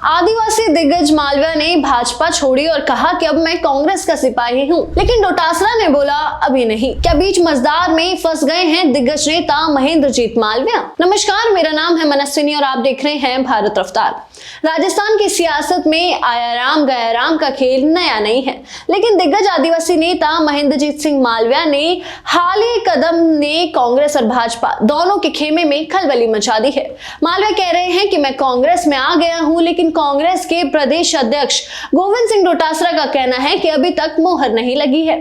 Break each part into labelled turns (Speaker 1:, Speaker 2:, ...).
Speaker 1: आदिवासी दिग्गज मालविया ने भाजपा छोड़ी और कहा कि अब मैं कांग्रेस का सिपाही हूं, लेकिन डोटासरा ने बोला अभी नहीं। क्या बीच मझधार में फंस गए हैं दिग्गज नेता महेंद्रजीत मालविया? नमस्कार, मेरा नाम है मनस्विनी और आप देख रहे हैं भारत रफ्तार। राजस्थान की सियासत में आया राम गया राम का खेल नया नहीं है, लेकिन दिग्गज आदिवासी नेता महेंद्रजीत सिंह मालविया ने हालिया कदम ने कांग्रेस और भाजपा दोनों के खेमे में खलबली मचा दी है। मालविया कह रहे हैं कि मैं कांग्रेस में आ गया हूं, लेकिन कांग्रेस के प्रदेश अध्यक्ष गोविंद सिंह डोटासरा का कहना है कि अभी तक मोहर नहीं लगी है।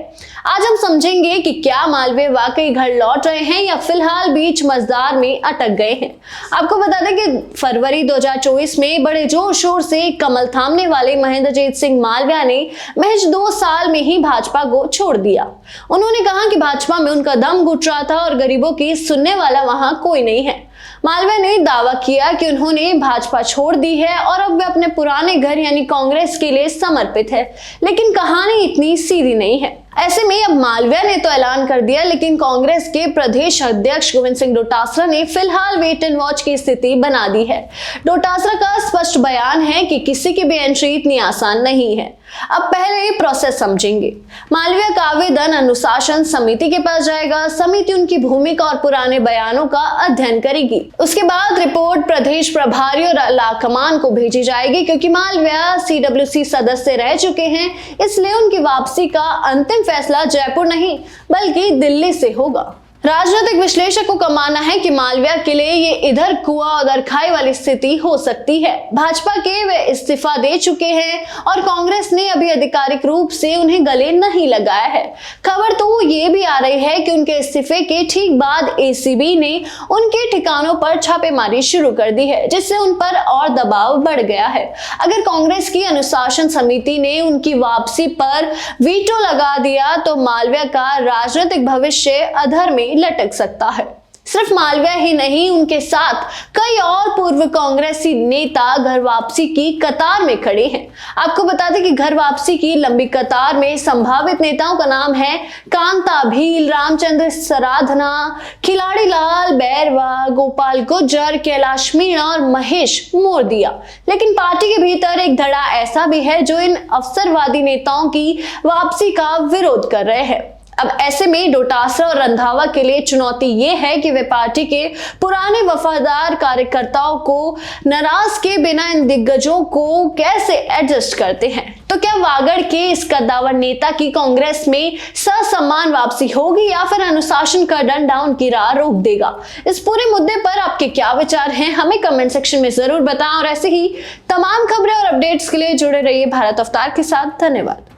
Speaker 1: आज हम समझेंगे कि क्या मालविया वाकई घर लौट रहे हैं या फिलहाल बीच मझधार में अटक गए हैं। आपको बता दें कि फरवरी 2024 में बड़े जोर शोर से कमल थामने वाले महेंद्रजीत सिंह मालविया ने महज 2 साल में ही भाजपा को छोड़ दिया। उन्होंने कहा कि भाजपा में उनका दम घुट रहा था और गरीबों की सुनने वाला वहां कोई नहीं है। मालविया ने दावा किया कि उन्होंने भाजपा छोड़ दी है और अब वे अपने पुराने घर यानी कांग्रेस के लिए समर्पित है, लेकिन कहानी इतनी सीधी नहीं है। ऐसे में अब मालविया ने तो ऐलान कर दिया, लेकिन कांग्रेस के प्रदेश अध्यक्ष गोविंद सिंह डोटासरा ने फिलहाल वेट एंड वॉच की स्थिति बना दी है। डोटासरा का स्पष्ट बयान है कि किसी की भी एंट्री इतनी आसान नहीं है। अब पहले ये प्रोसेस समझेंगे। मालविया का आवेदन अनुशासन समिति के पास जाएगा। समिति उनकी भूमिका और पुराने बयानों का अध्ययन करेगी। उसके बाद रिपोर्ट प्रदेश प्रभारी और आलाकमान को भेजी जाएगी। क्योंकि मालविया CWC सदस्य रह चुके हैं, इसलिए उनकी वापसी का अंतिम फैसला जयपुर नहीं बल्कि दिल्ली से होगा। राजनीतिक विश्लेषकों का मानना है कि मालविया के लिए ये इधर कुआं उधर खाई वाली स्थिति हो सकती है। भाजपा के वे इस्तीफा दे चुके हैं और कांग्रेस ने अभी आधिकारिक रूप से उन्हें गले नहीं लगाया है। खबर तो ये भी आ रही है कि उनके इस्तीफे के ठीक बाद ACB ने उनके ठिकानों पर छापेमारी शुरू कर दी है, जिससे उन पर और दबाव बढ़ गया है। अगर कांग्रेस की अनुशासन समिति ने उनकी वापसी पर वीटो लगा दिया तो मालविया का राजनीतिक भविष्य अधर में लटक सकता है। सिर्फ मालविया ही नहीं, उनके साथ कई और पूर्व कांग्रेसी नेता घर वापसी की कतार में खड़े हैं। आपको बता दें कि घर वापसी की लंबी कतार में संभावित नेताओं का नाम है कांता भील, रामचंद्र सराधना, खिलाड़ी लाल बैरवा, गोपाल गुर्जर, कैलाश मीणा और महेश मोरदिया। लेकिन पार्टी के भीतर एक धड़ा ऐसा भी है जो इन अवसरवादी नेताओं की वापसी का विरोध कर रहे हैं। अब ऐसे में डोटासरा और रंधावा के लिए चुनौती ये है कि वे पार्टी के पुराने वफादार कार्यकर्ताओं को नाराज के बिना इन दिग्गजों को कैसे एडजस्ट करते हैं। तो क्या वागड़ के इस कद्दावर नेता की कांग्रेस में ससम्मान वापसी होगी या फिर अनुशासन का डंडा उनकी राह रोक देगा? इस पूरे मुद्दे पर आपके क्या विचार हैं, हमें कमेंट सेक्शन में जरूर बताएं और ऐसे ही तमाम खबरें और अपडेट्स के लिए जुड़े रहिए भारत अवतार के साथ। धन्यवाद।